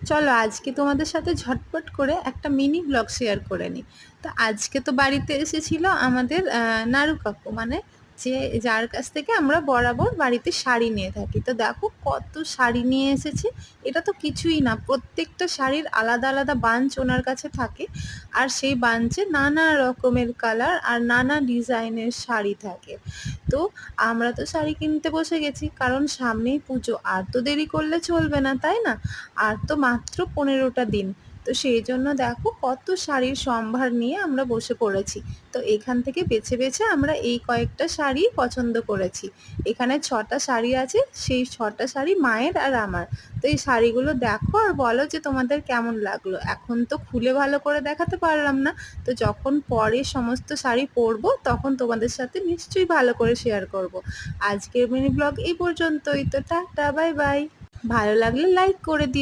চলো আজকে তোমাদের সাথে ঝটপট করে একটা মিনি ব্লগ শেয়ার করে নিই। তো আজকে তো বাড়িতে এসেছিল আমাদের নাড়ু কাকু, মানে যে যার কাছ থেকে আমরা বরাবর বাড়িতে শাড়ি নিয়ে থাকি। তো দেখো কত শাড়ি নিয়ে এসেছে। এটা তো কিছুই না, প্রত্যেকটা শাড়ির আলাদা আলাদা বাঞ্চ ওনার কাছে থাকে, আর সেই বাঞ্চে নানা রকমের কালার আর নানা ডিজাইনের শাড়ি থাকে। তো আমরা তো শাড়ি কিনতে বসে গেছি, কারণ সামনেই পুজো, আর তো দেরি করলে চলবে না, তাই না? আর তো মাত্র 15টা দিন। তো সেই জন্য দেখো কত শাড়ির সম্ভার নিয়ে আমরা বসে পড়েছি। তো এখান থেকে বেছে বেছে আমরা এই কয়েকটা শাড়ি পছন্দ করেছি। এখানে 6টা শাড়ি আছে, সেই 6টা শাড়ি মায়ের আর আমার। তো এই শাড়িগুলো দেখো আর বলো যে তোমাদের কেমন লাগলো। এখন তো খুলে ভালো করে দেখাতে পারলাম না, তো যখন পরে সমস্ত শাড়ি পরবো তখন তোমাদের সাথে নিশ্চয়ই ভালো করে শেয়ার করব। আজকের মিনি ব্লগ এই পর্যন্তই। তো টাটা, বাই বাই। ভালো লাগলে লাইক করে দিও।